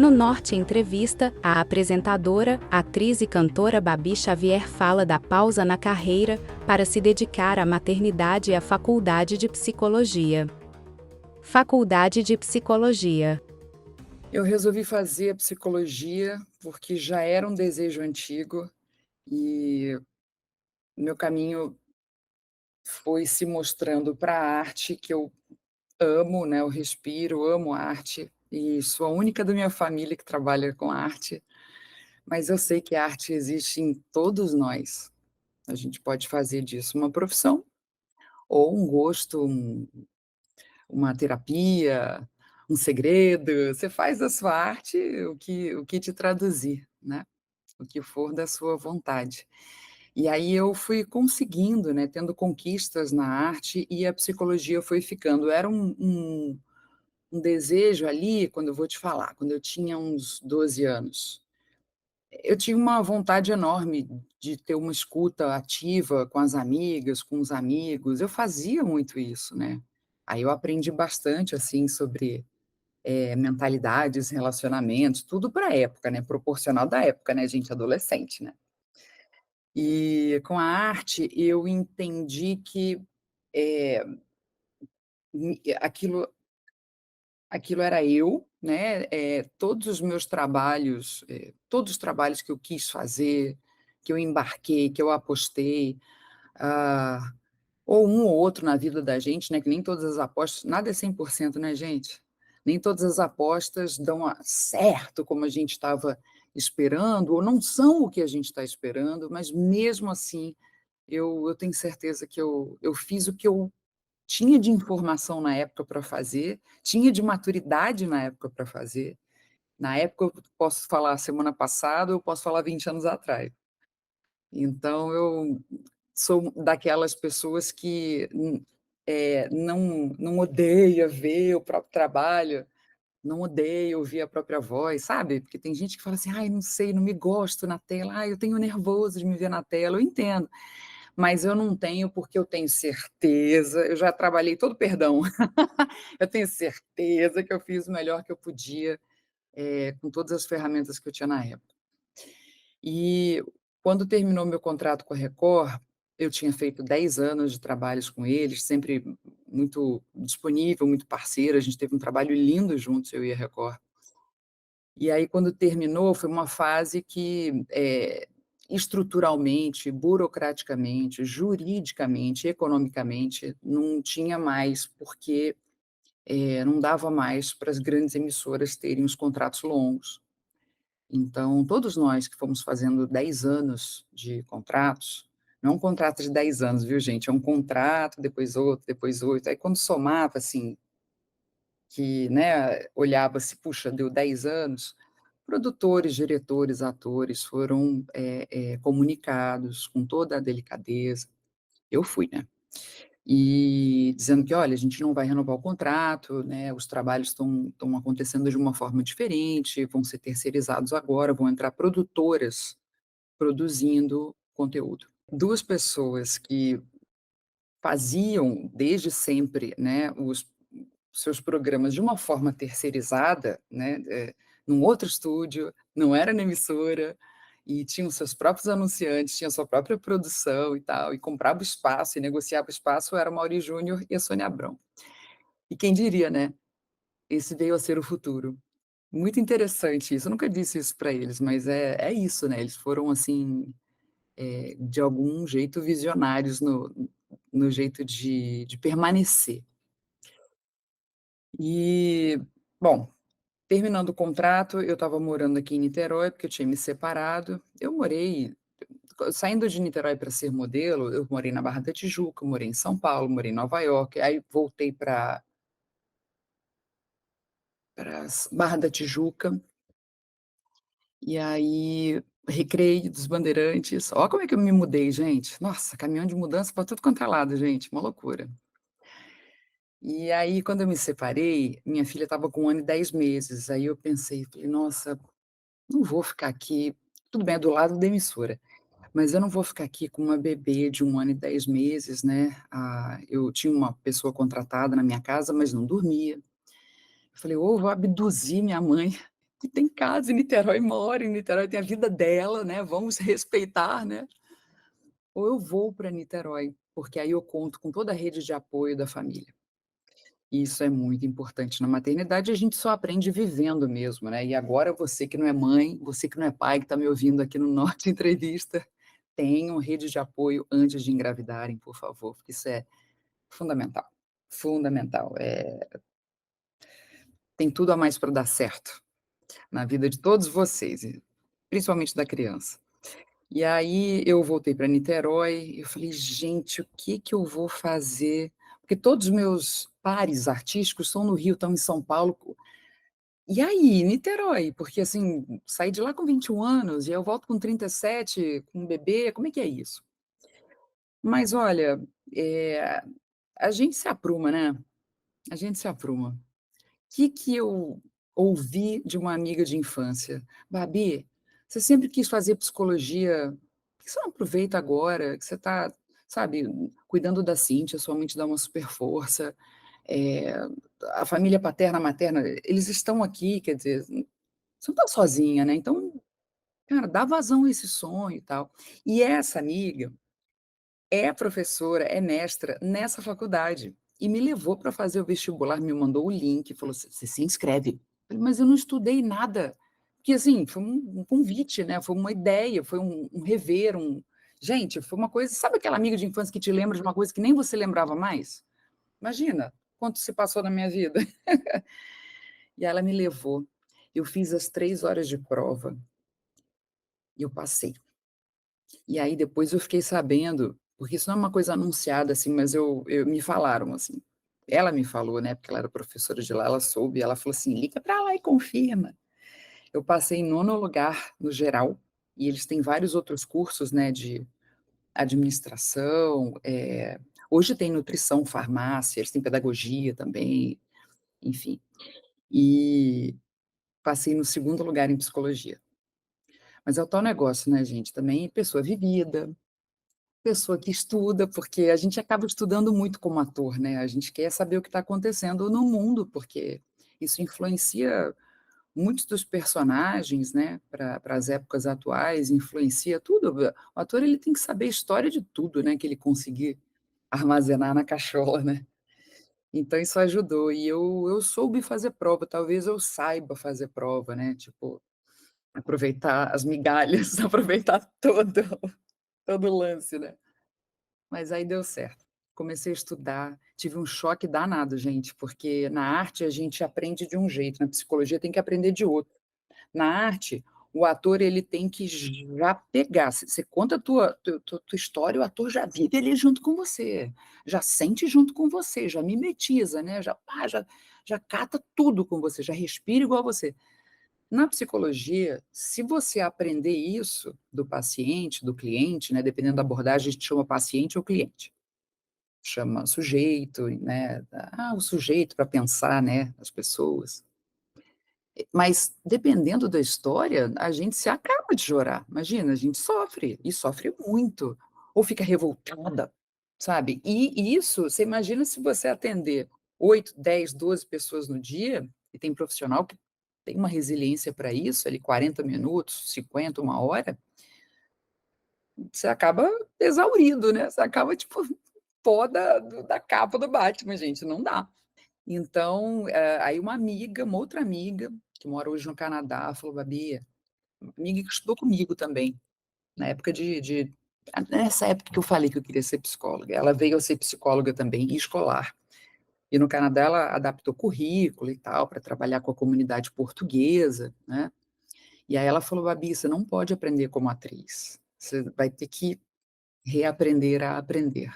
No Norte Entrevista, a apresentadora, atriz e cantora Babi Xavier fala da pausa na carreira para se dedicar à maternidade e à faculdade de psicologia. Faculdade de Psicologia. Eu resolvi fazer a psicologia, porque já era um desejo antigo e meu caminho foi se mostrando para a arte, que eu amo, né, eu respiro, amo arte e sou a única da minha família que trabalha com arte, mas eu sei que a arte existe em todos nós. A gente pode fazer disso uma profissão ou um gosto, uma terapia, um segredo. Você faz da sua arte o que te traduzir, né, o que for da sua vontade. E aí eu fui conseguindo, né, tendo conquistas na arte e a psicologia foi ficando. Era um desejo ali, quando eu vou te falar, quando eu tinha uns 12 anos. Eu tinha uma vontade enorme de ter uma escuta ativa com as amigas, com os amigos, eu fazia muito isso, né. Aí eu aprendi bastante, assim, sobre, mentalidades, relacionamentos, tudo para a época, né, proporcional da época, né, gente, adolescente, né. E com a arte eu entendi que, eh, aquilo era eu, né, todos os meus trabalhos, todos os trabalhos que eu quis fazer, que eu embarquei, que eu apostei, ah, ou um ou outro na vida da gente, né, que nem todas as apostas nada é 100%, né, gente? Nem todas as apostas dão certo como a gente estava esperando, ou não são o que a gente está esperando, mas mesmo assim, eu tenho certeza que eu fiz o que eu tinha de informação na época para fazer, tinha de maturidade na época para fazer. Na época eu posso falar semana passada, eu posso falar 20 anos atrás. Então eu sou daquelas pessoas que, não odeia ver o próprio trabalho, não odeia ouvir a própria voz, sabe? Porque tem gente que fala assim: "Ai, não sei, não me gosto na tela. Ai, eu tenho nervoso de me ver na tela". Eu entendo, mas eu não tenho, porque eu tenho certeza, eu já trabalhei todo perdão, eu tenho certeza que eu fiz o melhor que eu podia, com todas as ferramentas que eu tinha na época. E quando terminou meu contrato com a Record, eu tinha feito 10 anos de trabalhos com eles, sempre muito disponível, muito parceira, a gente teve um trabalho lindo juntos, eu e a Record. E aí quando terminou, foi uma fase que, estruturalmente, burocraticamente, juridicamente, economicamente, não tinha mais, porque, não dava mais para as grandes emissoras terem os contratos longos. Então, todos nós que fomos fazendo 10 anos de contratos, não é um contrato de 10 anos, viu, gente, é um contrato, depois 8, aí quando somava, assim, que, né, olhava-se, puxa, deu 10 anos, produtores, diretores, atores foram, comunicados com toda a delicadeza. Eu fui, né, e dizendo que: "Olha, a gente não vai renovar o contrato, né, os trabalhos estão acontecendo de uma forma diferente, vão ser terceirizados agora, vão entrar produtoras produzindo conteúdo". 2 pessoas que faziam desde sempre, né, os seus programas de uma forma terceirizada, né, num outro estúdio, não era na emissora, e tinham seus próprios anunciantes, tinha sua própria produção e tal, e comprava o espaço e negociava o espaço, era o Maurí Júnior e a Sônia Abrão. E quem diria, né, esse veio a ser o futuro. Muito interessante isso, eu nunca disse isso para eles, mas é isso, né, eles foram, assim, de algum jeito visionários no jeito de permanecer. E, bom, terminando o contrato, eu estava morando aqui em Niterói, porque eu tinha me separado. Eu morei saindo de Niterói para ser modelo, eu morei na Barra da Tijuca, morei em São Paulo, morei em Nova York, aí voltei para Barra da Tijuca, e aí Recreio dos Bandeirantes. Ó como é que eu me mudei, gente. Nossa, caminhão de mudança para tudo quanto é lado, gente, uma loucura. E aí, quando eu me separei, minha filha estava com 1 ano e 10 meses, aí eu pensei, falei: "Nossa, não vou ficar aqui", tudo bem, é do lado da emissora, mas eu não vou ficar aqui com uma bebê de 1 ano e 10 meses, né. Eu tinha uma pessoa contratada na minha casa, mas não dormia. Eu falei: "Ou vou abduzir minha mãe que tem casa em Niterói, mora em Niterói, tem a vida dela, né, vamos respeitar, né. Ou eu vou para Niterói, porque aí eu conto com toda a rede de apoio da família. Isso é muito importante na maternidade, a gente só aprende vivendo mesmo, né. E agora você que não é mãe, você que não é pai, que está me ouvindo aqui no Norte Entrevista, tenham rede de apoio antes de engravidarem, por favor, porque isso é fundamental, fundamental. Tem tudo a mais para dar certo na vida de todos vocês, e principalmente da criança. E aí eu voltei para Niterói, eu falei: "Gente, o que que eu vou fazer?" Porque todos os meus pares artísticos estão no Rio, estão em São Paulo. E aí, Niterói? Porque, assim, saí de lá com 21 anos e eu volto com 37, com um bebê, como é que é isso? Mas olha, eh, a gente se apruma, né, a gente se apruma. Que eu ouvi de uma amiga de infância: "Babi, você sempre quis fazer psicologia, por que você não aproveita agora que você está, sabe, cuidando da Cíntia, sua mãe te dá uma super força, eh, a família paterna, materna, eles estão aqui, quer dizer, você não está sozinha, né, então, cara, dá vazão a esse sonho e tal". E essa amiga é professora, é mestra nessa faculdade, e me levou para fazer o vestibular, me mandou o link, falou: "Você se inscreve". Falei: "Mas eu não estudei nada", porque, assim, foi um convite, né, foi uma ideia, foi um rever, gente, foi uma coisa, sabe aquela amiga de infância que te lembra de uma coisa que nem você lembrava mais? Imagina quanto se passou na minha vida. E ela me levou, eu fiz as 3 horas de prova e eu passei. E aí depois eu fiquei sabendo, porque isso não é uma coisa anunciada, assim, mas eu me falaram, assim. Ela me falou, né, porque ela era professora de lá, ela soube, ela falou assim: "Liga para lá e confirma". Eu passei em 9º lugar no geral, e eles têm vários outros cursos, né, de administração, hoje tem nutrição, farmácia, eles têm pedagogia também, enfim. E passei no 2º lugar em psicologia. Mas é o tal negócio, né, gente, também pessoa vivida, pessoa que estuda, porque a gente acaba estudando muito como ator, né, a gente quer saber o que está acontecendo no mundo, porque isso influencia muitos dos personagens, né, para as épocas atuais, influencia tudo. O ator, ele tem que saber a história de tudo, né, que ele conseguir armazenar na cachola, né. Então isso ajudou e eu soube fazer prova, talvez eu saiba fazer prova, né, tipo, aproveitar as migalhas, aproveitar todo o lance, né. Mas aí deu certo. Comecei a estudar, tive um choque danado, gente, porque na arte a gente aprende de um jeito, na psicologia tem que aprender de outro. Na arte, o ator ele tem que já pegar, você conta a tua história, o ator já vive ali junto com você, já sente junto com você, já mimetiza, né, já cata tudo com você, já respira igual a você. Na psicologia, se você aprender isso do paciente, do cliente, né, dependendo da abordagem, a gente chama paciente ou cliente. Chama sujeito, né, o sujeito para pensar, né, as pessoas. Mas dependendo da história, a gente se acaba de chorar, imagina, a gente sofre, e sofre muito, ou fica revoltada, sabe. E isso, você imagina se você atender 8, 10, 12 pessoas no dia, e tem profissional que tem uma resiliência para isso, ali 40 minutos, 50, 1 hora, você acaba exaurido, né, você acaba tipo pó da capa do Batman, gente, não dá. Então, aí uma outra amiga, que mora hoje no Canadá, falou: "Babi", amiga que estudou comigo também, na época nessa época que eu falei que eu queria ser psicóloga, ela veio a ser psicóloga também, e escolar. E no Canadá ela adaptou currículo e tal, para trabalhar com a comunidade portuguesa, né. E aí ela falou: "Babi, você não pode aprender como atriz, você vai ter que reaprender a aprender,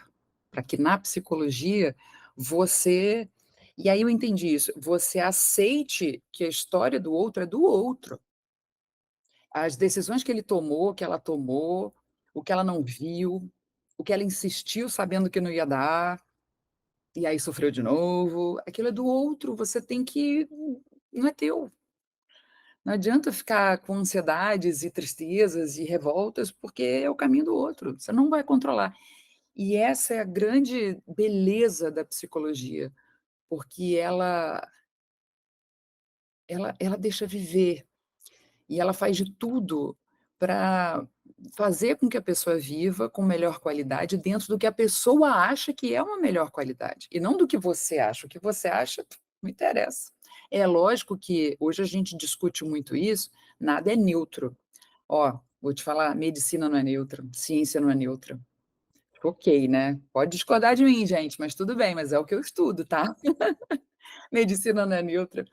para que na psicologia você", e aí eu entendi isso, "você aceite que a história do outro é do outro. As decisões que ele tomou, que ela tomou, o que ela não viu, o que ela insistiu sabendo que não ia dar, e aí sofreu de novo, aquilo é do outro, você tem que, não é teu. Não adianta ficar com ansiedades e tristezas e revoltas, porque é o caminho do outro, você não vai controlar". E essa é a grande beleza da psicologia, porque ela deixa viver. e ela faz de tudo para fazer com que a pessoa viva com melhor qualidade dentro do que a pessoa acha que é uma melhor qualidade, e não do que você acha. O que você acha, não interessa. É lógico que hoje a gente discute muito isso, nada é neutro. Ó, vou te falar, medicina não é neutra, ciência não é neutra. Ok, né? Pode discordar de mim, gente, mas tudo bem, mas é o que eu estudo, tá? Medicina não é neutra,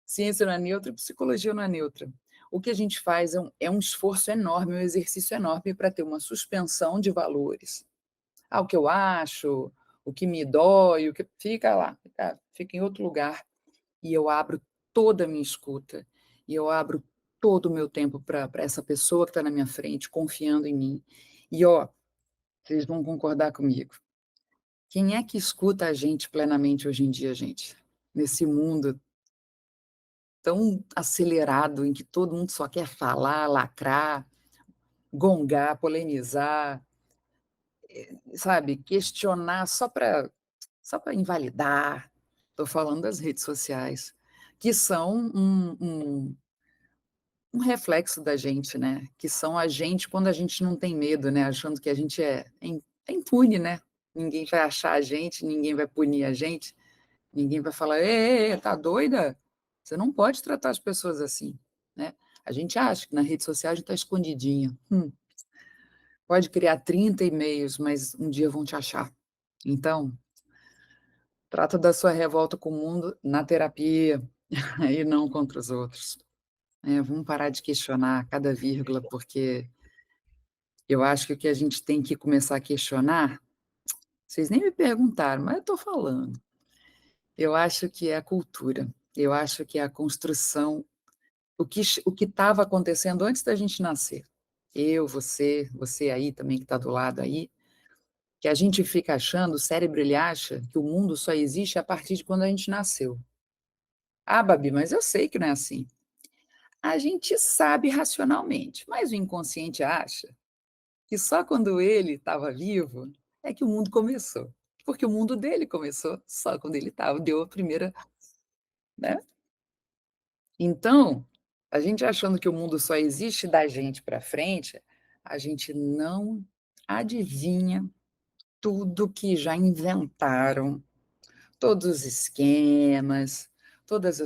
ciência não é neutra, psicologia não é neutra. O que a gente faz é um esforço enorme, um exercício enorme para ter uma suspensão de valores. Ah, o que eu acho, o que me dói, o que fica lá, fica em outro lugar. E eu abro toda a minha escuta, e eu abro todo o meu tempo para essa pessoa que está na minha frente, confiando em mim. E ó, vocês vão concordar comigo. Quem é que escuta a gente plenamente hoje em dia, gente? Nesse mundo tão acelerado em que todo mundo só quer falar, lacrar, gongar, polemizar, sabe, questionar só para invalidar. Estou falando das redes sociais, que são um reflexo da gente, né, que são a gente quando a gente não tem medo, né, achando que a gente é impune, né, ninguém vai achar a gente, ninguém vai punir a gente. Ninguém vai falar: "Ê, ê, ê, tá doida? Você não pode tratar as pessoas assim", né. A gente acha que na rede social a gente está escondidinha. Pode criar 30 e-mails, mas um dia vão te achar. Então, trata da sua revolta com o mundo na terapia e não contra os outros. Vamos parar de questionar cada vírgula, porque eu acho que o que a gente tem que começar a questionar, vocês nem me perguntaram, mas eu estou falando. Eu acho que é a cultura, eu acho que é a construção. O que estava acontecendo antes da gente nascer. Eu, você aí também que está do lado aí, que a gente fica achando, o cérebro ele acha que o mundo só existe a partir de quando a gente nasceu. "Ah, Babi, mas eu sei que não é assim". A gente sabe racionalmente, mas o inconsciente acha que só quando ele estava vivo é que o mundo começou, porque o mundo dele começou só quando ele deu a primeira, né. Então, a gente achando que o mundo só existe da gente para frente, a gente não adivinha tudo que já inventaram, todos os esquemas, todas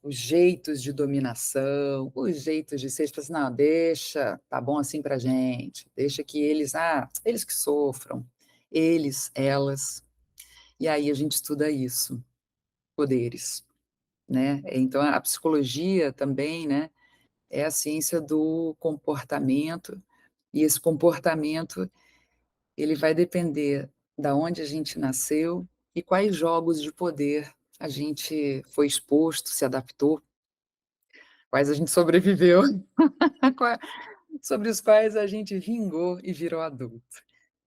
os jeitos de dominação, os jeitos de ser, tipo assim: "Não, deixa, tá bom assim para gente, deixa que eles que sofram, eles, elas". E aí a gente estuda isso, poderes, né. Então a psicologia também, né, é a ciência do comportamento, e esse comportamento, ele vai depender da onde a gente nasceu e quais jogos de poder a gente foi exposto, se adaptou, quais a gente sobreviveu, qua sobre os quais a gente vingou e virou adulto.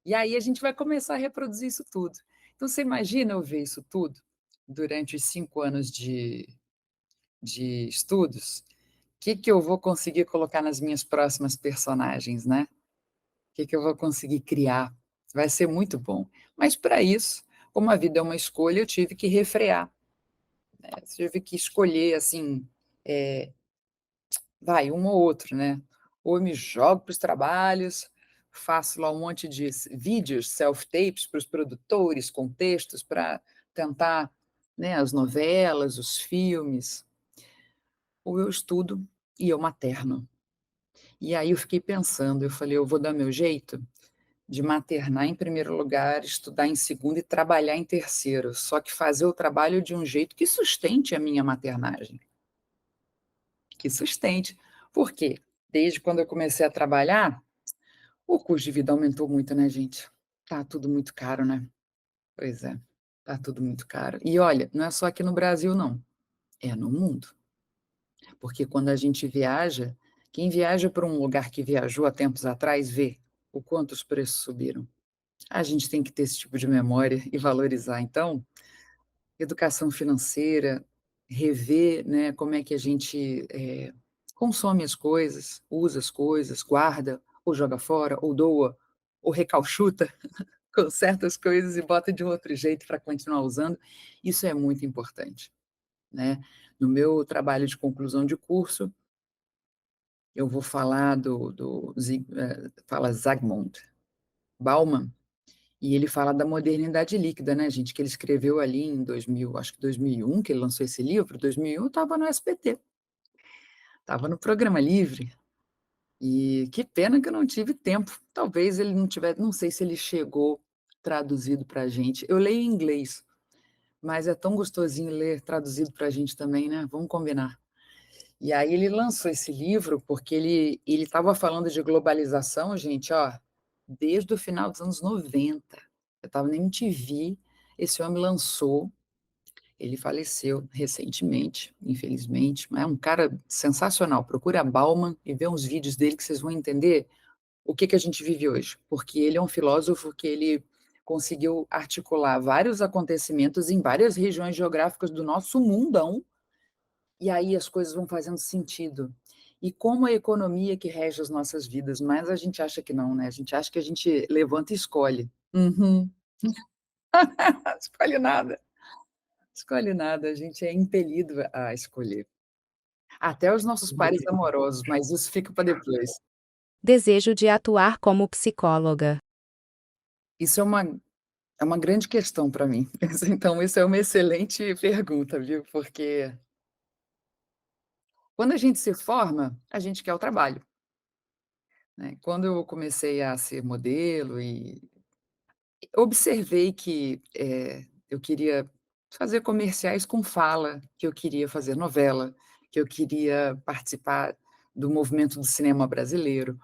E aí a gente vai começar a reproduzir isso tudo. Então você imagina eu ver isso tudo durante os 5 anos de estudos, que eu vou conseguir colocar nas minhas próximas personagens, né? Que eu vou conseguir criar? Vai ser muito bom. Mas para isso, como a vida é uma escolha, eu tive que refrear, né, tive que escolher, assim, eh, vai, um ou outro, né. Ou eu me jogo para os trabalhos, faço lá um monte de vídeos, self-tapes para os produtores, com textos para tentar, né, as novelas, os filmes, ou eu estudo e eu materno. E aí eu fiquei pensando, eu falei: "Eu vou dar meu jeito de maternar em primeiro lugar, estudar em segundo e trabalhar em terceiro, só que fazer o trabalho de um jeito que sustente a minha maternagem, que sustente". Por quê? Desde quando eu comecei a trabalhar, o custo de vida aumentou muito, né, gente? Tá tudo muito caro, né? Pois é, tá tudo muito caro. E olha, não é só aqui no Brasil não, é no mundo, porque quando a gente viaja, quem viaja para um lugar que viajou há tempos atrás vê o quanto os preços subiram. A gente tem que ter esse tipo de memória e valorizar. Então, educação financeira, rever, né, como é que a gente, consome as coisas, usa as coisas, guarda, ou joga fora, ou doa, ou recalchuta com certas coisas e bota de um outro jeito para continuar usando. Isso é muito importante, né. No meu trabalho de conclusão de curso, eu vou falar fala Zygmunt Bauman, e ele fala da modernidade líquida, né, gente, que ele escreveu ali em 2000, acho que 2001, que ele lançou esse livro. 2001 eu estava no SBT, estava no Programa Livre, e que pena que eu não tive tempo. Talvez ele não tivesse, não sei se ele chegou traduzido para a gente. Eu leio em inglês, mas é tão gostosinho ler traduzido para a gente também, né, vamos combinar. E aí ele lançou esse livro porque ele estava falando de globalização, gente, ó, desde o final dos anos 90. Eu estava na MTV, esse homem lançou, ele faleceu recentemente, infelizmente, mas é um cara sensacional. Procura Bauman e vê uns vídeos dele que vocês vão entender o que que a gente vive hoje, porque ele é um filósofo que ele conseguiu articular vários acontecimentos em várias regiões geográficas do nosso mundão, e aí as coisas vão fazendo sentido. E como a economia que rege as nossas vidas, mas a gente acha que não, né? A gente acha que a gente levanta e escolhe. Uhum. Escolhe nada, escolhe nada, a gente é impelido a escolher. Até os nossos pares amorosos, mas isso fica para depois. Desejo de atuar como psicóloga. Isso é uma grande questão para mim. Então, isso é uma excelente pergunta, viu? Porque quando a gente se forma, a gente quer o trabalho, né? Quando eu comecei a ser modelo e observei que, eu queria fazer comerciais com fala, que eu queria fazer novela, que eu queria participar do movimento do cinema brasileiro.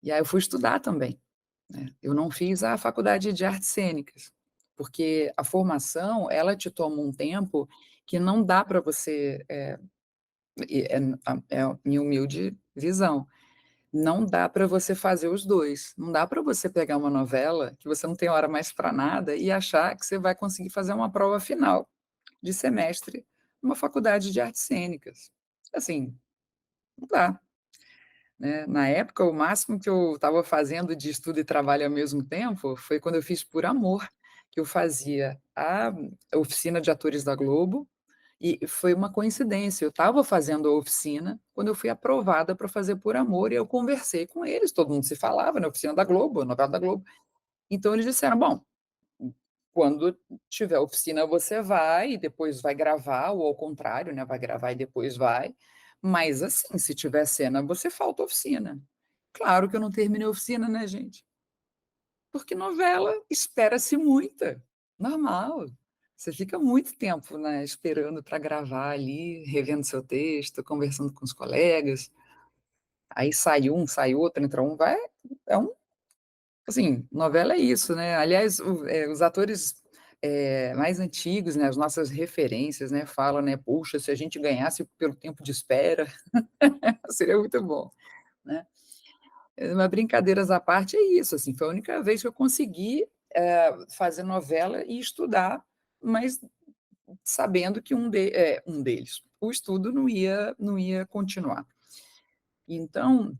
E aí eu fui estudar também, né. Eu não fiz a faculdade de artes cênicas, porque a formação, ela te toma um tempo que não dá para você, é a minha humilde visão, não dá para você fazer os 2. Não dá para você pegar uma novela, que você não tem hora mais para nada, e achar que você vai conseguir fazer uma prova final de semestre numa faculdade de artes cênicas. Assim, não dá, né. Na época, o máximo que eu estava fazendo de estudo e trabalho ao mesmo tempo, foi quando eu fiz Por Amor, que eu fazia a oficina de atores da Globo, e foi uma coincidência, eu estava fazendo a oficina, quando eu fui aprovada para fazer Por Amor, e eu conversei com eles, todo mundo se falava na oficina da Globo, novela da Globo. Então eles disseram: "Bom, quando tiver oficina você vai e depois vai gravar, ou ao contrário, né, vai gravar e depois vai, mas assim, se tiver cena, você falta à oficina". Claro que eu não terminei a oficina, né, gente, porque novela espera-se muita, normal. Você fica muito tempo, né, esperando para gravar ali, revendo seu texto, conversando com os colegas, aí sai um, sai outro, entra um, vai é um assim, novela é isso, né. Aliás, os atores, mais antigos, né, as nossas referências, né, falam, né: "Puxa, se a gente ganhasse pelo tempo de espera, seria muito bom", né. Mas brincadeiras à parte, é isso, assim, foi a única vez que eu consegui, fazer novela e estudar, mas sabendo que um deles, o estudo não ia continuar. Então,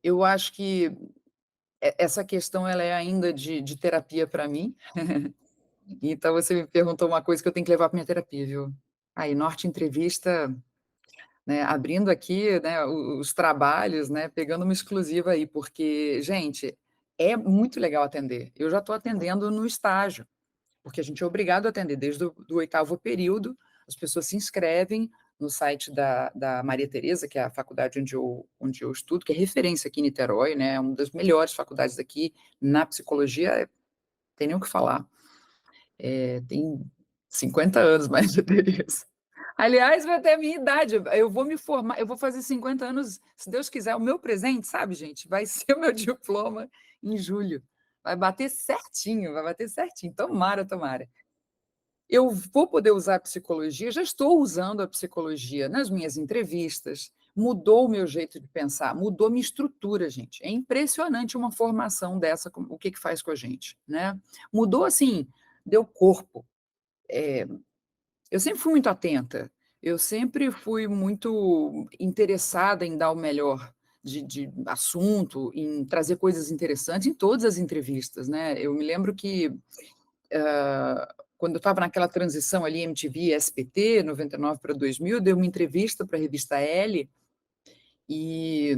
eu acho que essa questão ela é ainda de terapia para mim. Então você me perguntou uma coisa que eu tenho que levar para minha terapia, viu. Aí, Norte Entrevista, né, abrindo aqui, né, os trabalhos, né, pegando uma exclusiva aí, porque, gente, é muito legal atender. Eu já estou atendendo no estágio, porque a gente é obrigado a atender desde o do 8º período, as pessoas se inscrevem no site da Maria Tereza, que é a faculdade onde eu estudo, que é referência aqui em Niterói, né, é uma das melhores faculdades daqui, na psicologia, tem nem o que falar. Tem 50 anos mais de Tereza. Aliás, vai ter a minha idade, eu vou me formar, eu vou fazer 50 anos, se Deus quiser, o meu presente, sabe, gente, vai ser o meu diploma em julho. Vai bater certinho, tomara, tomara. Eu vou poder usar a psicologia, já estou usando a psicologia nas minhas entrevistas, mudou o meu jeito de pensar, mudou minha estrutura, gente. É impressionante uma formação dessa, o que que faz com a gente, né. Mudou, assim, deu corpo. Eh, eu sempre fui muito atenta, eu sempre fui muito interessada em dar o melhor de assunto, em trazer coisas interessantes em todas as entrevistas, né. Eu me lembro que quando eu estava naquela transição ali MTV, SBT, 99 para 2000, eu dei uma entrevista para a revista Elle, E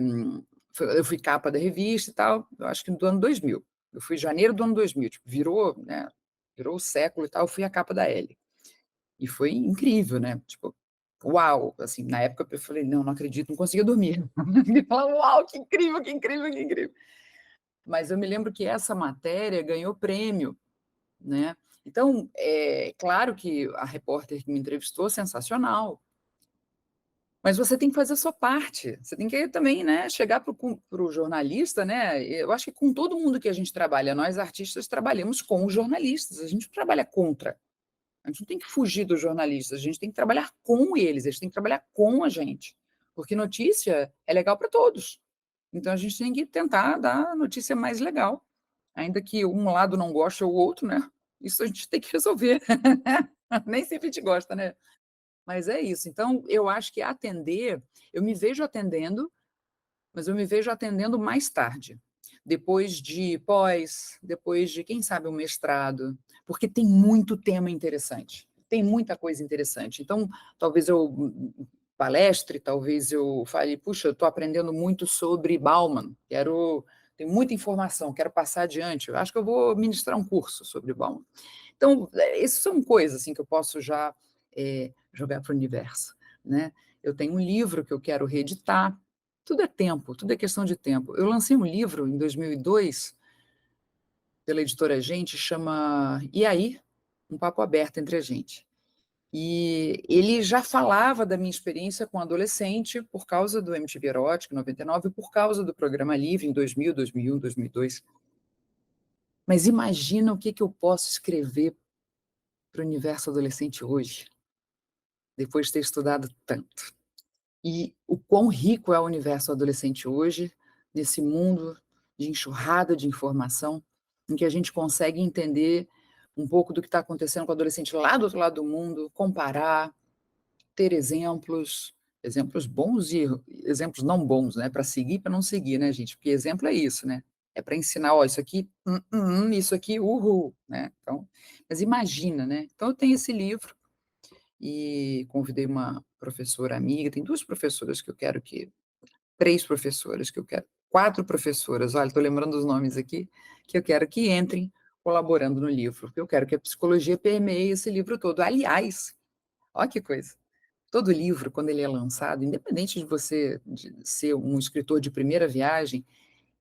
eu fui capa da revista e tal, eu acho que do ano 2000. Eu fui em janeiro do ano 2000, tipo, virou, né, virou o século e tal, eu fui a capa da Elle. E foi incrível, né, tipo, uau, assim, na época eu falei: "Não, não acredito", não conseguia dormir. Eu falava: "Uau, que incrível, que incrível, que incrível". Mas eu me lembro que essa matéria ganhou prêmio, né. Então, é claro que a repórter que me entrevistou, sensacional, mas você tem que fazer a sua parte, você tem que também, né, chegar para o jornalista, né, eu acho que com todo mundo que a gente trabalha, nós artistas trabalhamos com os jornalistas, a gente não trabalha contra, a gente não tem que fugir dos jornalistas, a gente tem que trabalhar com eles têm que trabalhar com a gente, porque notícia é legal para todos, então a gente tem que tentar dar a notícia mais legal, ainda que um lado não goste ou o outro, né, isso a gente tem que resolver, nem sempre a gente gosta, né. Mas é isso. Então, eu acho que atender eu me vejo atendendo, mas eu me vejo atendendo mais tarde, depois de pós, depois de, quem sabe, um mestrado, porque tem muito tema interessante, tem muita coisa interessante. Então, talvez eu palestre, talvez eu fale: "Puxa, eu estou aprendendo muito sobre Bauman, tenho muita informação, quero passar adiante, eu acho que eu vou ministrar um curso sobre Bauman". Então, isso são coisas, assim, que eu posso já, jogar para o universo, né. Eu tenho um livro que eu quero reeditar, tudo é tempo, tudo é questão de tempo. Eu lancei um livro em 2002, pela editora Gente, chama "E aí?", um papo aberto entre a gente. E ele já falava da minha experiência com adolescente, por causa do MTV Erótica, em 99, e por causa do Programa Livre, em 2000, 2001, 2002. Mas imagina o que que eu posso escrever para o universo adolescente hoje, depois de ter estudado tanto. E o quão rico é o universo adolescente hoje, nesse mundo de enxurrada de informação, em que a gente consegue entender um pouco do que está acontecendo com o adolescente lá do outro lado do mundo, comparar, ter exemplos, exemplos bons e exemplos não bons, né, para seguir e para não seguir, né, gente, porque exemplo é isso, né, é para ensinar: "Ó, isso aqui, isso aqui, uhul", né, então, mas imagina, né. Então eu tenho esse livro e convidei uma professora amiga, tem 2 professoras que eu quero que 3 professoras que eu quero 4 professoras, olha, estou lembrando os nomes aqui, que eu quero que entrem colaborando no livro, porque eu quero que a psicologia permeie esse livro todo. Aliás, olha que coisa, todo livro, quando ele é lançado, independente de você de ser um escritor de primeira viagem,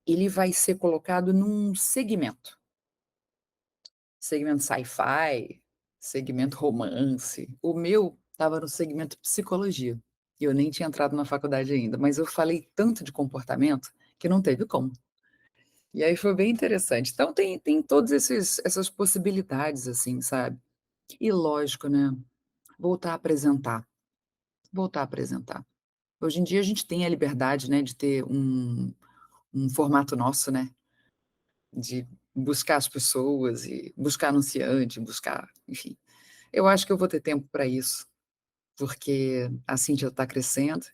ele vai ser colocado num segmento. Segmento sci-fi, segmento romance. O meu estava no segmento psicologia, e eu nem tinha entrado na faculdade ainda, mas eu falei tanto de comportamento que não teve como. E aí foi bem interessante. Então tem todos esses essas possibilidades, assim, sabe. E lógico, né, voltar a apresentar, voltar a apresentar. Hoje em dia a gente tem a liberdade, né, de ter um formato nosso, né, de buscar as pessoas e buscar anunciante, buscar, enfim. Eu acho que eu vou ter tempo para isso, porque a Cíntia está crescendo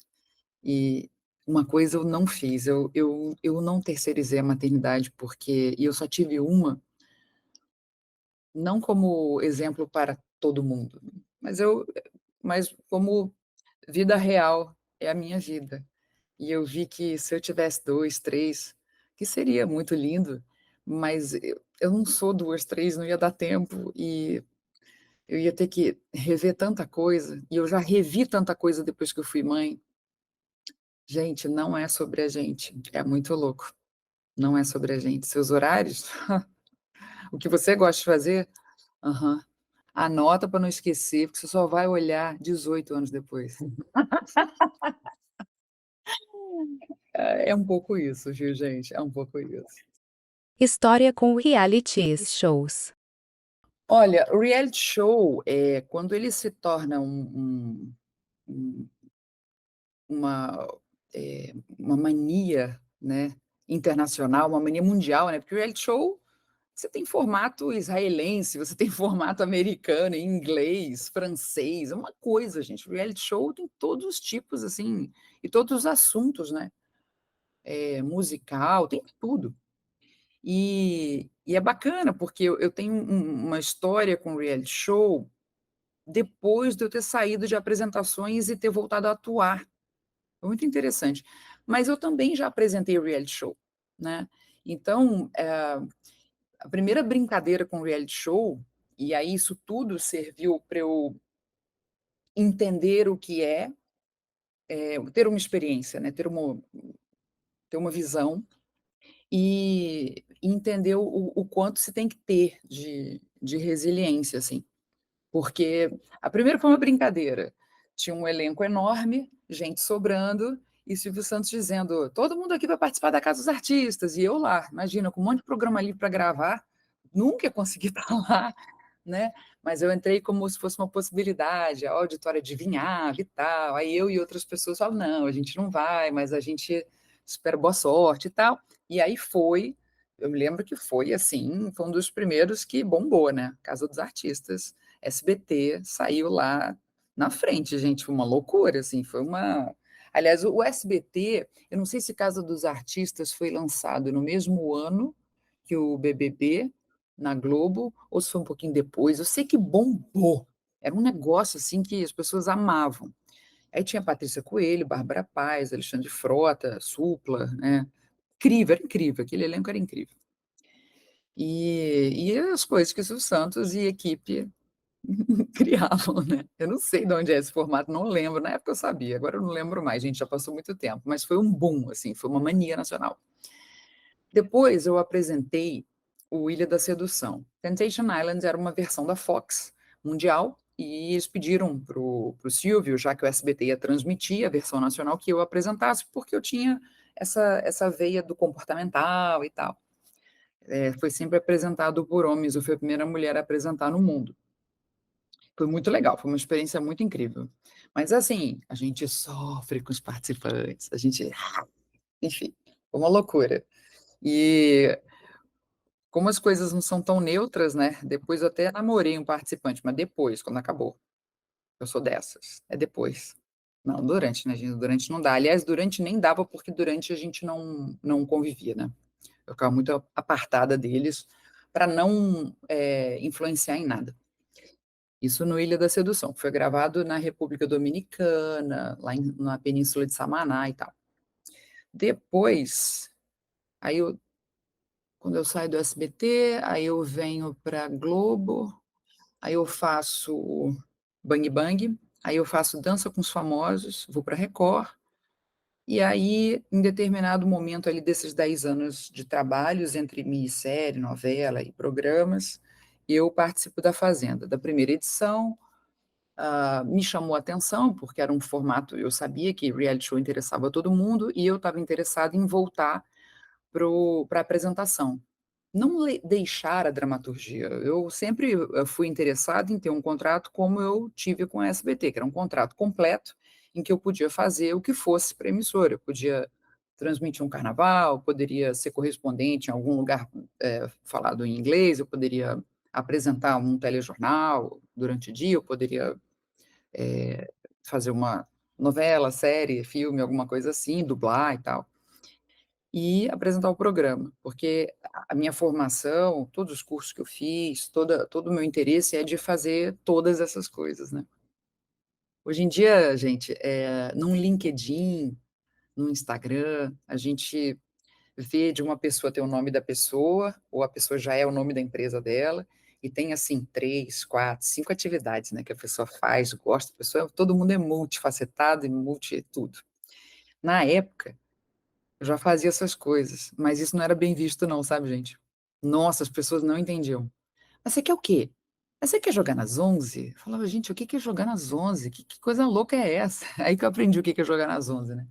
e uma coisa eu não fiz, eu não terceirizei a maternidade, porque e eu só tive uma, não como exemplo para todo mundo, mas mas como vida real, é a minha vida. E eu vi que se eu tivesse 2, 3, que seria muito lindo, mas eu não sou 2, 3, não ia dar tempo e eu ia ter que rever tanta coisa, e eu já revi tanta coisa depois que eu fui mãe. Gente, não é sobre a gente, é muito louco. Não é sobre a gente. Seus horários, o que você gosta de fazer, aham, anota para não esquecer, porque você só vai olhar 18 anos depois. É um pouco isso, viu, gente, é um pouco isso. História com realities shows. Olha, o reality show, quando ele se torna um uma, uma mania, né, internacional, uma mania mundial, né, porque o reality show, você tem formato israelense, você tem formato americano, em inglês, francês, é uma coisa, gente, o reality show tem todos os tipos, assim, e todos os assuntos, né, musical, tem tudo. E é bacana, porque eu tenho uma história com reality show, depois de eu ter saído de apresentações e ter voltado a atuar. Foi muito interessante. mas eu também já apresentei reality show, né. Então, a primeira brincadeira com reality show, e aí isso tudo serviu para eu entender o que é, ter uma experiência, né, ter uma visão e entender o quanto se tem que ter de resiliência, assim. Porque a primeira foi uma brincadeira, tinha um elenco enorme, gente sobrando, e Silvio Santos dizendo: "Todo mundo aqui vai participar da Casa dos Artistas", e eu lá, imagina, com um monte de programa livre para gravar, nunca ia conseguir estar lá, né, mas eu entrei como se fosse uma possibilidade, a auditória adivinhava e tal, aí eu e outras pessoas falavam: "Não, a gente não vai, mas a gente espera boa sorte e tal". E aí foi, eu me lembro que foi assim, foi um dos primeiros que bombou, né, Casa dos Artistas, SBT saiu lá na frente, gente, foi uma loucura, assim, foi uma aliás, o SBT, eu não sei se Casa dos Artistas foi lançado no mesmo ano que o BBB, na Globo, ou se foi um pouquinho depois, eu sei que bombou, era um negócio, assim, que as pessoas amavam. Aí tinha Patrícia Coelho, Bárbara Paz, Alexandre Frota, Supla, né, incrível, era incrível, aquele elenco era incrível. E as coisas que o Silvio Santos e equipe criavam, né. Eu não sei de onde é esse formato, não lembro, na época eu sabia, agora eu não lembro mais, gente, já passou muito tempo, mas foi um boom, assim, foi uma mania nacional. Depois eu apresentei o Ilha da Sedução. Temptation Island era uma versão da Fox mundial, e eles pediram para o Silvio, já que o SBT ia transmitir a versão nacional, que eu apresentasse, porque eu tinha essa veia do comportamental e tal. Foi sempre apresentado por homens, eu fui a primeira mulher a apresentar no mundo. Foi muito legal, foi uma experiência muito incrível. Mas, assim, a gente sofre com os participantes, a gente enfim, foi uma loucura. E como as coisas não são tão neutras, né, depois eu até namorei um participante, mas depois, quando acabou. Eu sou dessas, é depois. Não, durante, né, gente, durante não dá. Aliás, durante nem dava, porque durante a gente não convivia, né. Eu ficava muito apartada deles, para não, influenciar em nada. Isso no Ilha da Sedução, foi gravado na República Dominicana, lá na Península de Samaná e tal. Depois, aí eu quando eu saio do SBT, aí eu venho pra Globo, aí eu faço Bang Bang, aí eu faço Dança com os Famosos, vou pra Record, e aí, em determinado momento ali desses 10 anos de trabalhos entre minissérie, novela e programas, eu participo da Fazenda, da primeira edição. Me chamou a atenção, porque era um formato, eu sabia que reality show interessava todo mundo, e eu estava interessada em voltar para a apresentação. Não deixar a dramaturgia, eu sempre, fui interessada em ter um contrato como eu tive com a SBT, que era um contrato completo, em que eu podia fazer o que fosse para a emissora, eu podia transmitir um carnaval, poderia ser correspondente em algum lugar, falado em inglês, eu poderia apresentar um telejornal durante o dia, eu poderia fazer uma novela, série, filme, alguma coisa assim, dublar e tal, e apresentar o programa, porque a minha formação, todos os cursos que eu fiz, todo o meu interesse é de fazer todas essas coisas, né. Hoje em dia, gente, num LinkedIn, no Instagram, a gente vê de uma pessoa ter o nome da pessoa, ou a pessoa já é o nome da empresa dela, e tem, assim, 3, 4, 5 atividades, né, que a pessoa faz, gosta, a pessoa todo mundo é multifacetado e multi tudo. Na época, eu já fazia essas coisas, mas isso não era bem visto não, sabe, gente. Nossa, as pessoas não entendiam. "Mas você quer o quê? Mas você quer jogar nas 11?" Eu falava: "Gente, o que que é jogar nas 11? Que coisa louca é essa?" Aí que eu aprendi o que que é jogar nas 11, né.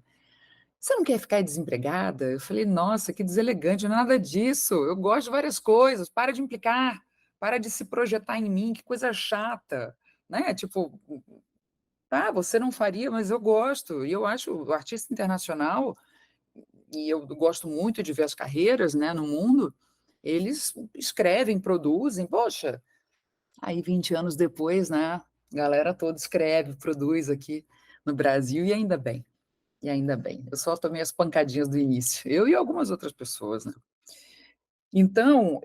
"Você não quer ficar desempregada?" Eu falei: "Nossa, que deselegante, não é nada disso, eu gosto de várias coisas, para de implicar, para de se projetar em mim, que coisa chata", né, tipo, "Tá, você não faria, mas eu gosto", e eu acho o artista internacional, e eu gosto muito de ver as carreiras, né, no mundo, eles escrevem, produzem, poxa, aí 20 anos depois, né, a galera toda escreve, produz aqui no Brasil, e ainda bem. Eu só tomei as pancadinhas do início, eu e algumas outras pessoas, né. Então,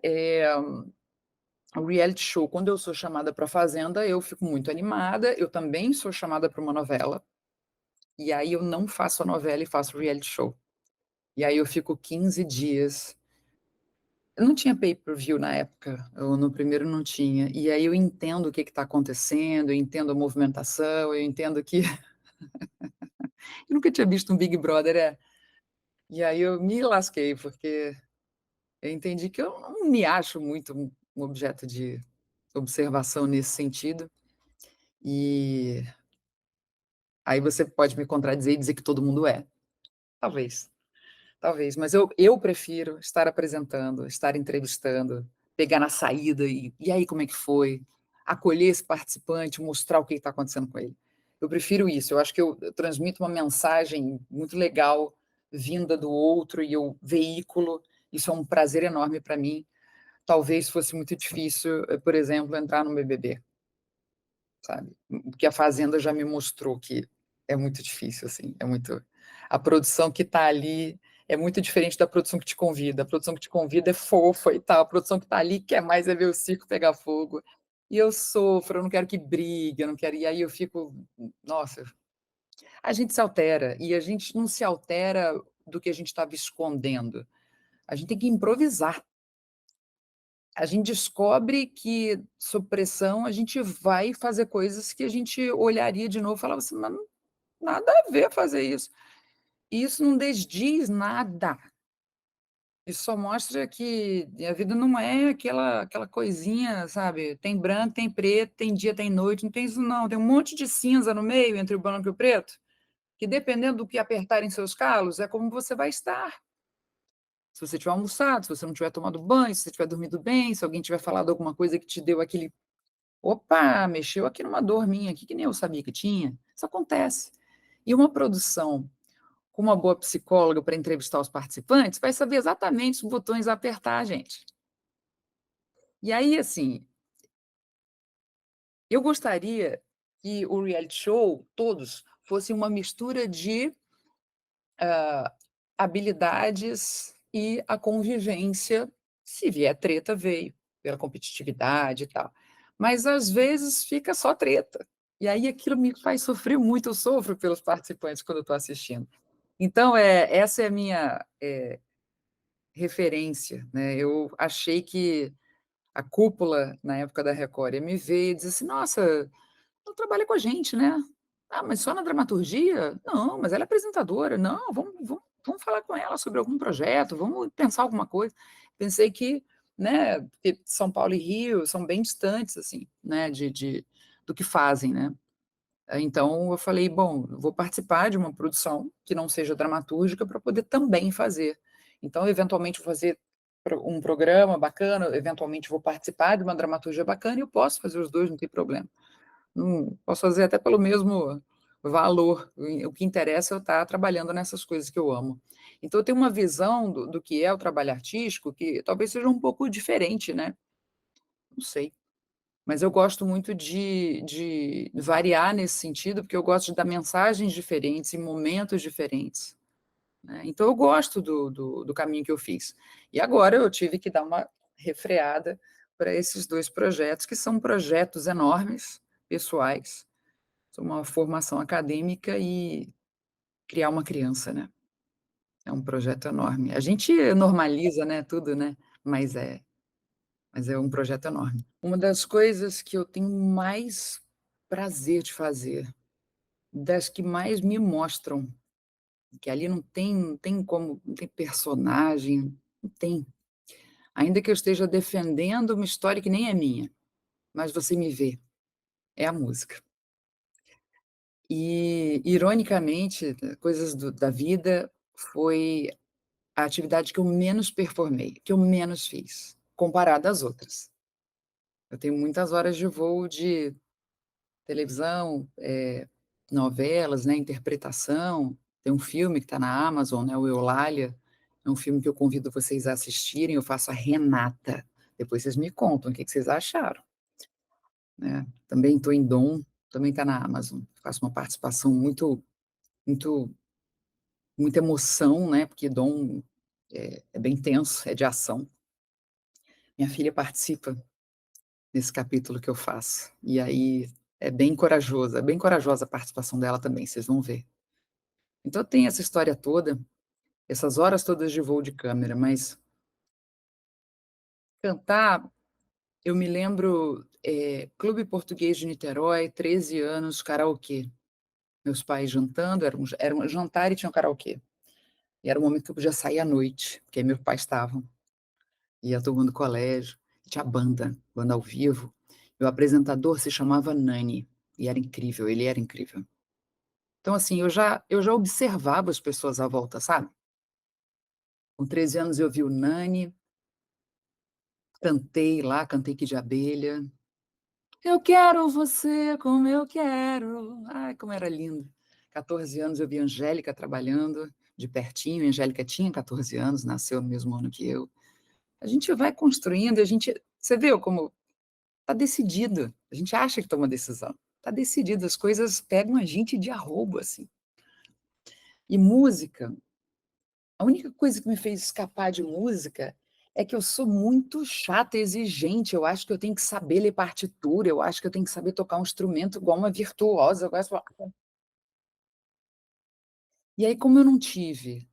o reality show, quando eu sou chamada pra fazenda, eu fico muito animada, eu também sou chamada pra uma novela, e aí eu não faço a novela e faço o reality show. E aí eu fico 15 dias. Eu não tinha pay-per-view na época, ou no primeiro não tinha. E aí eu entendo o que está acontecendo, eu entendo a movimentação, eu entendo que eu nunca tinha visto um Big Brother, é. E aí eu me lasquei, porque eu entendi que eu não me acho muito um objeto de observação nesse sentido. E aí você pode me contradizer e dizer que todo mundo é. Talvez. Talvez, mas eu prefiro estar apresentando, estar entrevistando, pegar na saída e aí como é que foi? Acolher esse participante, mostrar o que está acontecendo com ele. Eu prefiro isso, eu acho que eu transmito uma mensagem muito legal vinda do outro e eu veículo, isso é um prazer enorme para mim. Talvez fosse muito difícil, por exemplo, entrar no BBB, sabe? Porque a Fazenda já me mostrou que é muito difícil, assim, é muito. A produção que está ali é muito diferente da produção que te convida. A produção que te convida é fofa e tal, a produção que está ali quer mais é ver o circo pegar fogo. E eu sofro, eu não quero que brigue, eu não quero. E aí eu fico, nossa, a gente se altera e a gente não se altera do que a gente estava escondendo. A gente tem que improvisar. A gente descobre que, sob pressão, a gente vai fazer coisas que a gente olharia de novo e falava assim: "Mas nada a ver fazer isso". E isso não desdiz nada. Isso só mostra que a vida não é aquela coisinha, sabe, tem branco, tem preto, tem dia, tem noite, não tem isso não, tem um monte de cinza no meio entre o branco e o preto, que dependendo do que apertar em seus calos, é como você vai estar. Se você tiver almoçado, se você não tiver tomado banho, se você tiver dormido bem, se alguém tiver falado alguma coisa que te deu aquele: "Opa, mexeu aqui numa dor minha aqui que nem eu sabia que tinha". Isso acontece. E uma produção com uma boa psicóloga para entrevistar os participantes, vai saber exatamente os botões a apertar, gente. E aí, assim, eu gostaria que o reality show, todos, fosse uma mistura de habilidades e a convivência, se vier treta, veio, pela competitividade e tal. Mas às vezes fica só treta. E aí aquilo me faz sofrer muito, eu sofro pelos participantes quando eu estou assistindo. Então, essa é a minha referência, né? Eu achei que a cúpula, na época da Record, ia me ver e dizer assim: "Nossa, ela trabalha com a gente, né? Ah, mas só na dramaturgia? Não, mas ela é apresentadora. Não, vamos falar com ela sobre algum projeto, vamos pensar alguma coisa". Pensei que, né, porque São Paulo e Rio são bem distantes, assim, né, do que fazem, né? Então eu falei: "Bom, eu vou participar de uma produção que não seja dramatúrgica para poder também fazer". Então, eventualmente, vou fazer um programa bacana, eventualmente vou participar de uma dramaturgia bacana e eu posso fazer os 2, não tem problema. Não posso fazer até pelo mesmo valor, o que interessa é eu estar trabalhando nessas coisas que eu amo. Então eu tenho uma visão do que é o trabalho artístico que talvez seja um pouco diferente, né, não sei. Mas eu gosto muito de variar nesse sentido, porque eu gosto de dar mensagens diferentes em momentos diferentes, né. Então eu gosto do caminho que eu fiz. E agora eu tive que dar uma refreada para esses 2 projetos, que são projetos enormes, pessoais, são uma formação acadêmica e criar uma criança, né. É um projeto enorme. A gente normaliza, né, tudo, né, mas é um projeto enorme. Uma das coisas que eu tenho mais prazer de fazer, das que mais me mostram que ali não tem como, não tem personagem, não tem. Ainda que eu esteja defendendo uma história que nem é minha, mas você me vê, é a música. E, ironicamente, coisas da vida, foi a atividade que eu menos performei, que eu menos fiz, comparada às outras. Eu tenho muitas horas de voo de televisão, novelas, né, interpretação. Tem um filme que está na Amazon, né, o Eulália, é um filme que eu convido vocês a assistirem, eu faço a Renata. Depois vocês me contam o que que vocês acharam, né. Também estou em Dom, também está na Amazon. Faço uma participação muito muita emoção, né, porque Dom é bem tenso, é de ação. Minha filha participa desse capítulo que eu faço, e aí é bem corajosa a participação dela também, vocês vão ver. Então tem essa história toda, essas horas todas de voo de câmera, mas cantar, eu me lembro, Clube Português de Niterói, 13 anos, karaokê. Meus pais jantando, era um jantar e tinha um karaokê. E era o momento que eu podia sair à noite, porque aí meus pais estavam, e a turma do colégio, tinha banda ao vivo, e o apresentador se chamava Nani, e era incrível, ele era incrível. Então, assim, eu já observava as pessoas à volta, sabe. Com 13 anos eu vi o Nani, cantei lá, cantei Kid de Abelha. "Eu quero você como eu quero", ai, como era lindo. 14 anos eu vi a Angélica trabalhando de pertinho, a Angélica tinha 14 anos, nasceu no mesmo ano que eu. A gente vai construindo, a gente você viu como tá decidido, a gente acha que toma decisão, tá decidido, as coisas pegam a gente de arrobo, assim. E música, a única coisa que me fez escapar de música é que eu sou muito chata, exigente, eu acho que eu tenho que saber ler partitura, eu acho que eu tenho que saber tocar um instrumento igual uma virtuosa, eu gosto de falar e aí como eu não tive,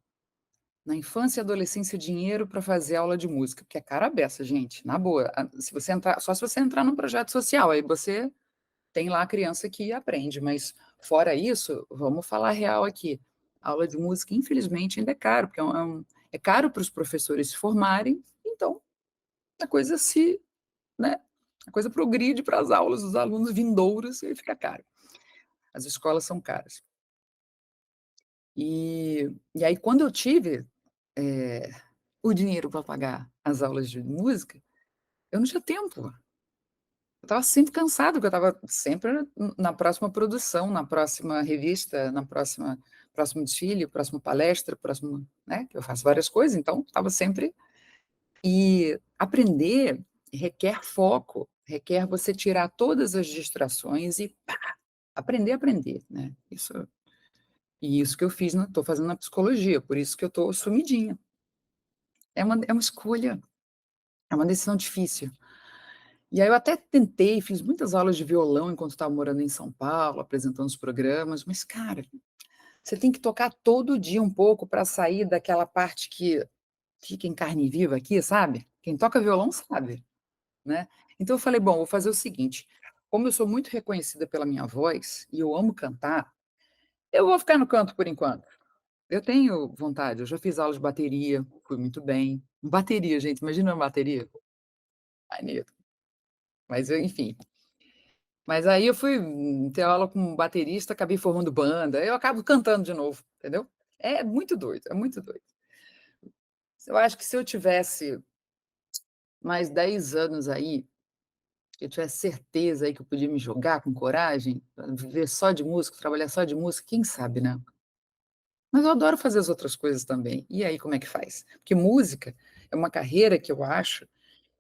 na infância e adolescência, dinheiro para fazer aula de música, porque é cara a beça, gente, na boa, se você entrar só se você entrar num projeto social, aí você tem lá a criança que aprende, mas fora isso, vamos falar real aqui, aula de música infelizmente ainda é caro, porque é caro para os professores se formarem, então a coisa se, né, a coisa progride para as aulas dos alunos vindouros e aí fica caro. As escolas são caras. E aí quando eu tive, eh, o dinheiro para pagar as aulas de música, eu não tinha tempo. Eu estava sempre cansada, porque eu estava sempre na próxima produção, na próxima revista, na próximo desfile, próxima palestra, próximo, né, que eu faço várias coisas, então estava sempre e aprender requer foco, requer você tirar todas as distrações e pá, aprender a aprender, né. Isso que eu fiz estou fazendo na psicologia, por isso que eu estou sumidinha. É uma escolha, é uma decisão difícil. E aí eu até tentei, fiz muitas aulas de violão enquanto estava morando em São Paulo, apresentando os programas, mas cara, você tem que tocar todo dia um pouco para sair daquela parte que fica em carne viva aqui, sabe? Quem toca violão sabe, né. Então eu falei: "Bom, vou fazer o seguinte, como eu sou muito reconhecida pela minha voz e eu amo cantar, eu vou ficar no canto por enquanto". Eu tenho vontade, eu já fiz aula de bateria, fui muito bem. Bateria, gente, imagina uma bateria. Maneiro. Mas eu enfim. Mas aí eu fui, ter aula com um baterista, acabei formando banda, eu acabo cantando de novo, entendeu. É muito doido, é muito doido. Eu acho que se eu tivesse mais 10 anos aí, eu tivesse certeza aí que eu podia me jogar com coragem, viver só de música, trabalhar só de música, quem sabe, né. Mas eu adoro fazer as outras coisas também. E aí como é que faz? Porque música é uma carreira que eu acho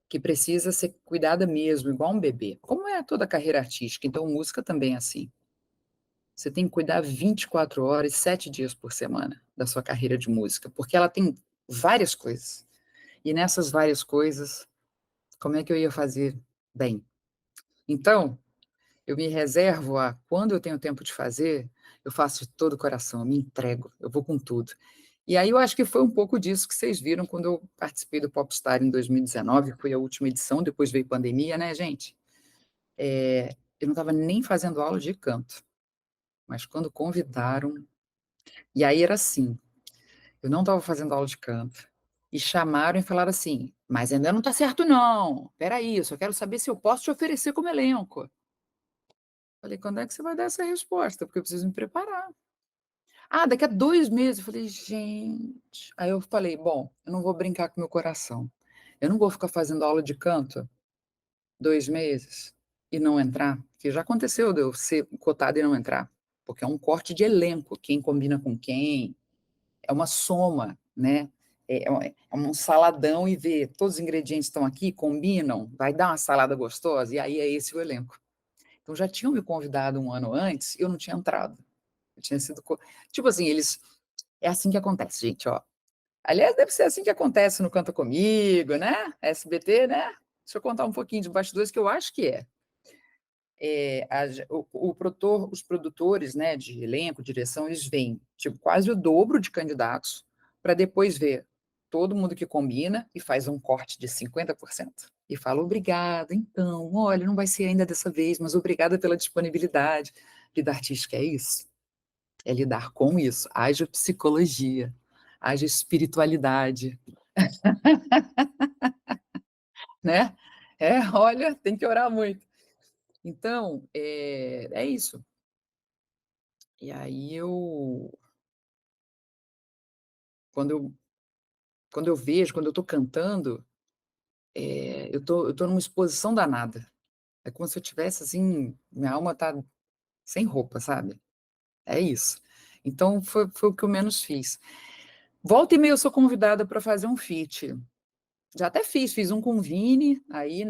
que precisa ser cuidada mesmo, igual um bebê, como é toda a carreira artística, então música também é assim. Você tem que cuidar 24 horas, 7 dias por semana da sua carreira de música, porque ela tem várias coisas. E nessas várias coisas, como é que eu ia fazer bem? Então, eu me reservo a quando eu tenho tempo de fazer, eu faço de todo o coração, eu me entrego, eu vou com tudo. E aí eu acho que foi um pouco disso que vocês viram quando eu participei do Popstar em 2019, que foi a última edição, depois veio pandemia, né, gente? Eu não estava nem fazendo aula de canto, mas quando convidaram e aí era assim, eu não estava fazendo aula de canto, e chamaram e falaram assim: "Mas ainda não está certo não, espera aí, eu só quero saber se eu posso te oferecer como elenco". Falei: "Quando é que você vai dar essa resposta? Porque eu preciso me preparar". "Ah, daqui a 2 meses", eu falei: "Gente". Aí eu falei: "Bom, eu não vou brincar com o meu coração, eu não vou ficar fazendo aula de canto 2 meses e não entrar", porque já aconteceu de eu ser cotada e não entrar, porque é um corte de elenco, quem combina com quem, é uma soma, né, é um saladão e ver todos os ingredientes estão aqui, combinam, vai dar uma salada gostosa, e aí é esse o elenco. Então já tinham me convidado um ano antes e eu não tinha entrado. Eu tinha sido tipo assim, eles é assim que acontece, gente, ó. Aliás, deve ser assim que acontece no Canta Comigo, né, SBT, né. Deixa eu contar um pouquinho de bastidores que eu acho que é. O produtor os produtores, né, de elenco, direção, eles veem, tipo, quase o dobro de candidatos para depois ver todo mundo que combina e faz um corte de 50%. E fala: "Obrigada, então, olha, não vai ser ainda dessa vez, mas obrigada pela disponibilidade". Vida artística é isso, é lidar com isso. Haja psicologia, haja espiritualidade, né. Olha, tem que orar muito. Então, é isso. E aí quando eu quando eu vejo, quando eu estou cantando, eu tô numa exposição danada. É como se eu tivesse, assim, minha alma tá sem roupa, sabe. É isso. Então foi o que eu menos fiz. Volta e meia eu sou convidada para fazer um feat. Já até fiz um com o Vini, aí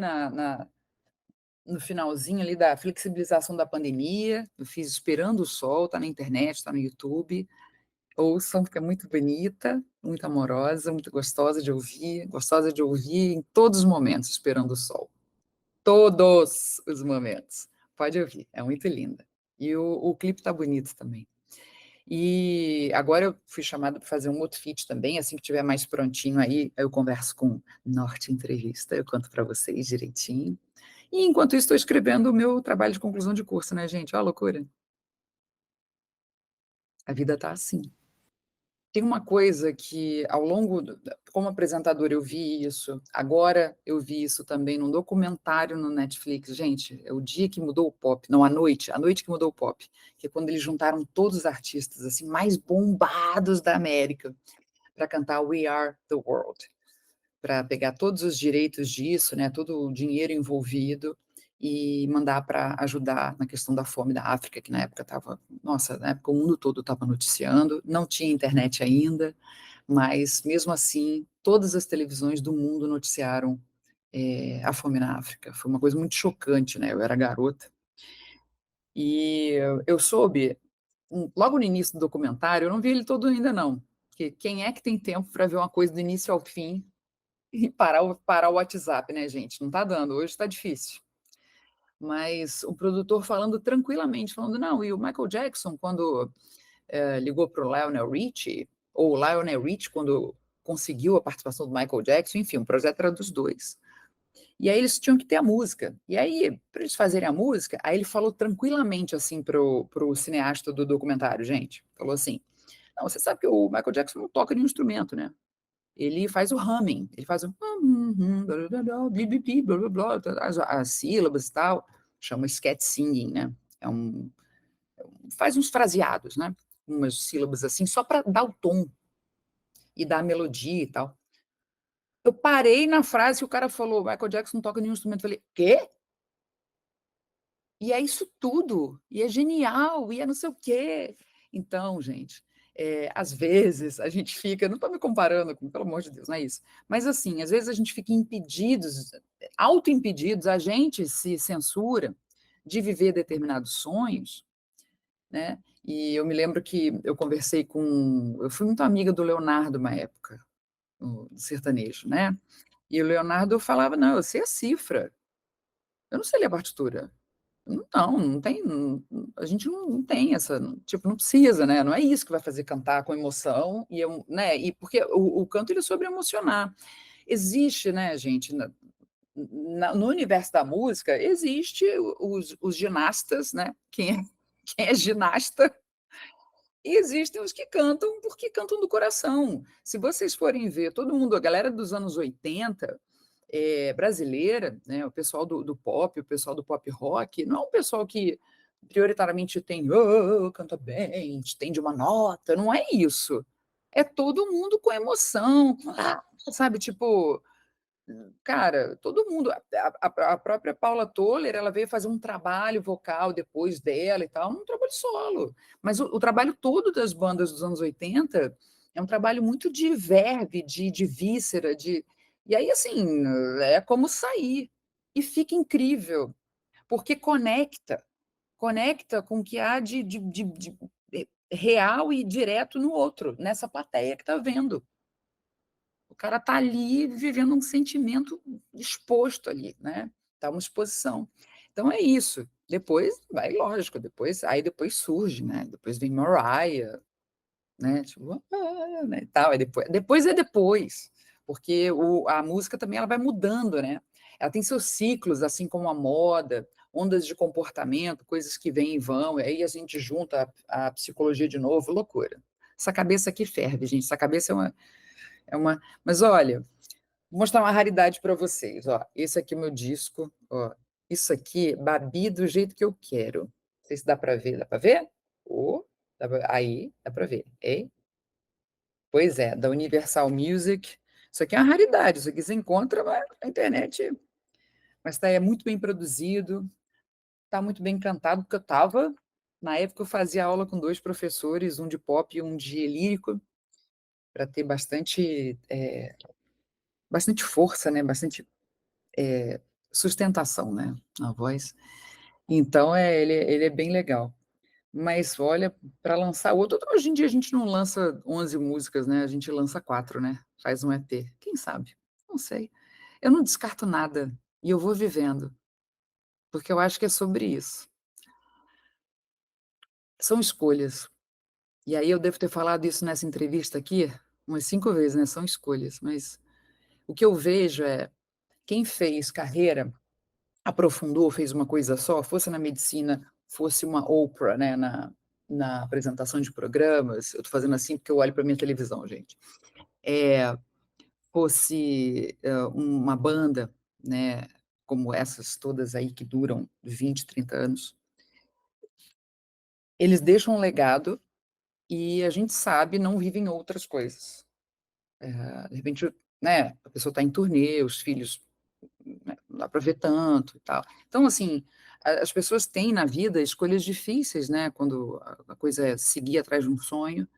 no finalzinho ali da flexibilização da pandemia, eu fiz Esperando o Sol, tá na internet, tá no YouTube. Ouçam, porque é muito bonita, muito amorosa, muito gostosa de ouvir em todos os momentos, Esperando o Sol. Todos os momentos. Pode ouvir, é muito linda. E o clipe tá bonito também. E agora eu fui chamada para fazer um outro feat também, assim que tiver mais prontinho aí, eu converso com Norte Entrevista, eu conto para vocês direitinho. E enquanto isso estou escrevendo o meu trabalho de conclusão de curso, né, gente, ó a loucura. A vida tá assim. Tem uma coisa que ao longo do da como apresentadora eu vi isso, agora eu vi isso também num documentário no Netflix, gente, é o dia que mudou o pop, não, a noite que mudou o pop, que é quando eles juntaram todos os artistas, assim, mais bombados da América, para cantar We Are The World, para pegar todos os direitos disso, né, todo o dinheiro envolvido e mandar para ajudar na questão da fome da África, que na época estava, nossa, na época o mundo todo estava noticiando, não tinha internet ainda, mas mesmo assim, todas as televisões do mundo noticiaram, a fome na África. Foi uma coisa muito chocante, né, eu era garota. E eu soube, logo no início do documentário, eu não vi ele todo ainda não, porque quem é que tem tempo para ver uma coisa do início ao fim e parar o WhatsApp, né, gente, não tá dando, hoje tá difícil. Mas o produtor falando tranquilamente, falando: "Não, e o Michael Jackson quando, ligou para o Lionel Richie, ou o Lionel Richie quando conseguiu a participação do Michael Jackson, enfim, o projeto era dos 2. E aí eles tinham que ter a música. E aí, para eles fazerem a música, aí ele falou tranquilamente, assim, pro cineasta do documentário, gente, falou assim: "Não, você sabe que o Michael Jackson não toca nenhum instrumento, né, ele faz o humming, ele faz o hum, hum, blá, blá, blá, blá, as sílabas e tal, chama scat singing, né, é um faz uns fraseados, né, umas sílabas assim, só para dar o tom e dar a melodia e tal. Eu parei na frase que o cara falou: "Michael Jackson não toca nenhum instrumento", eu falei: "Quê?". E é isso tudo, e é genial, e é não sei o quê. Então, gente, às vezes a gente fica, não estou me comparando com, pelo amor de Deus, não é isso. Mas assim, às vezes a gente fica impedidos, autoimpedidos, a gente se censura de viver determinados sonhos, né. E eu me lembro que eu fui muito amiga do Leonardo uma época, do sertanejo, né. E o Leonardo falava: "Não, eu sei a cifra, eu não sei ler a partitura". Não, não tem, a gente não tem essa, tipo, não precisa, né, não é isso que vai fazer cantar com emoção e eu, né, e porque o canto ele é sobre emocionar. Existe, né, gente, no universo da música, existe os ginastas, né, quem é ginasta, e existem os que cantam porque cantam do coração. Se vocês forem ver todo mundo, a galera dos anos 80 brasileira, né, o pessoal do pop, o pessoal do pop rock, não é um pessoal que prioritariamente tem: "Oh, canta bem, estende uma nota", não é isso. É todo mundo com emoção, sabe, tipo, cara, todo mundo, a própria Paula Toller, ela veio fazer um trabalho vocal depois dela e tal, um trabalho solo, mas o trabalho todo das bandas dos anos 80 é um trabalho muito de verve, de víscera, de, e aí, assim, é como sair, e fica incrível, porque conecta com o que há real e direto no outro, nessa plateia que está vendo. O cara está ali vivendo um sentimento exposto ali, né, tá uma exposição. Então é isso, depois vai, lógico, depois surge, né, depois vem Mariah, né, tipo, né, e tal, aí depois é depois, porque a música também ela vai mudando, né, ela tem seus ciclos, assim como a moda, ondas de comportamento, coisas que vêm e vão, e aí a gente junta a psicologia de novo, loucura. Essa cabeça aqui ferve, gente, essa cabeça é uma mas olha, vou mostrar uma raridade para vocês, ó, esse aqui é o meu disco, ó, isso aqui, Babi do jeito que eu quero. Não sei se dá para ver? Ô, aí, dá para ver, hein? Pois é, da Universal Music. Isso aqui é uma raridade, isso aqui você encontra na internet, mas é muito bem produzido, está muito bem cantado, porque na época eu fazia aula com 2 professores, um de pop e um de lírico, para ter bastante força, né, bastante, sustentação, né, na voz. Então ele é bem legal. Mas olha, para lançar outro hoje em dia a gente não lança 11 músicas, né, a gente lança 4, né, faz um EP, quem sabe? Não sei. Eu não descarto nada, e eu vou vivendo, porque eu acho que é sobre isso. São escolhas. E aí eu devo ter falado isso nessa entrevista aqui umas 5 vezes, né, são escolhas, mas o que eu vejo é, quem fez carreira, aprofundou, fez uma coisa só, fosse na medicina, fosse uma Oprah, né, na apresentação de programas, eu estou fazendo assim porque eu olho para minha televisão, gente. Fosse, uma banda, né, como essas todas aí que duram 20, 30 anos, eles deixam um legado e a gente sabe, não vivem outras coisas. De repente, né, a pessoa está em turnê, os filhos, né, não dá para ver tanto e tal. Então, assim, as pessoas têm na vida escolhas difíceis, né, quando a coisa é seguir atrás de um sonho,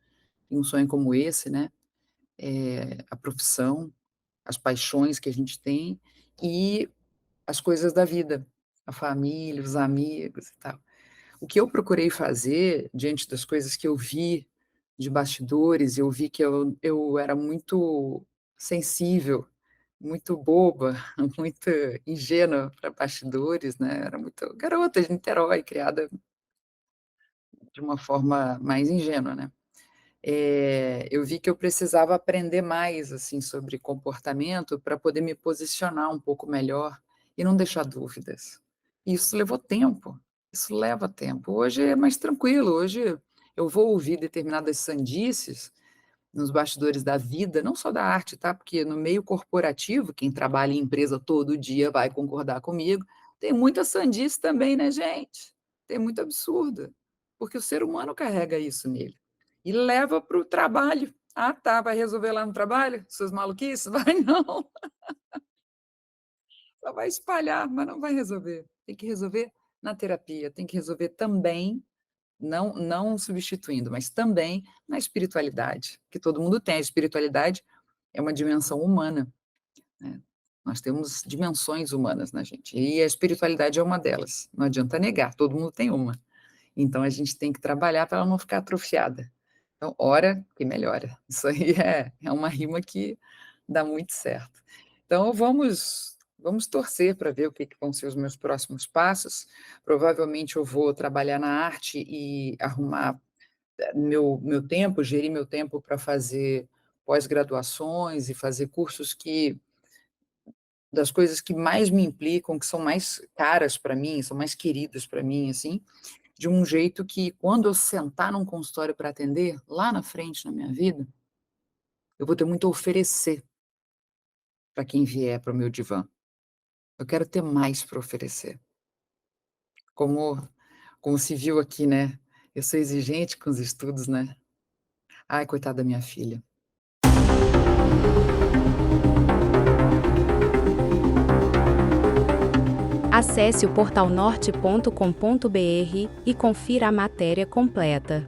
e um sonho como esse, né, a profissão, as paixões que a gente tem e as coisas da vida, a família, os amigos e tal. O que eu procurei fazer, diante das coisas que eu vi de bastidores, eu vi que eu era muito sensível, muito boba, muito ingênua para bastidores, né, era muito garota de Niterói, criada de uma forma mais ingênua, né. Eu vi que eu precisava aprender mais, assim, sobre comportamento para poder me posicionar um pouco melhor e não deixar dúvidas. Isso levou tempo, isso leva tempo. Hoje é mais tranquilo, hoje eu vou ouvir determinadas sandices nos bastidores da vida, não só da arte, tá, porque no meio corporativo, quem trabalha em empresa todo dia vai concordar comigo, tem muita sandice também, né, gente? Tem muito absurdo, porque o ser humano carrega isso nele e leva para o trabalho. "Ah, tá, vai resolver lá no trabalho, suas maluquices?" Vai não, só vai espalhar, mas não vai resolver. Tem que resolver na terapia, tem que resolver também, não substituindo, mas também na espiritualidade, que todo mundo tem. A espiritualidade é uma dimensão humana, né. Nós temos dimensões humanas na gente, e a espiritualidade é uma delas, não adianta negar, todo mundo tem uma. Então a gente tem que trabalhar para ela não ficar atrofiada. Então ora que melhora. Isso aí é uma rima que dá muito certo. Então vamos torcer para ver o que vão ser os meus próximos passos. Provavelmente eu vou trabalhar na arte e arrumar, meu tempo, gerir meu tempo para fazer pós-graduações e fazer cursos que das coisas que mais me implicam, que são mais caras para mim, são mais queridas para mim, assim, de um jeito que quando eu sentar num consultório para atender, lá na frente na minha vida, eu vou ter muito a oferecer para quem vier para o meu divã. Eu quero ter mais para oferecer. Como como se viu aqui, né, eu sou exigente com os estudos, né. Ai, coitada da minha filha. Acesse o portalnorte.com.br e confira a matéria completa.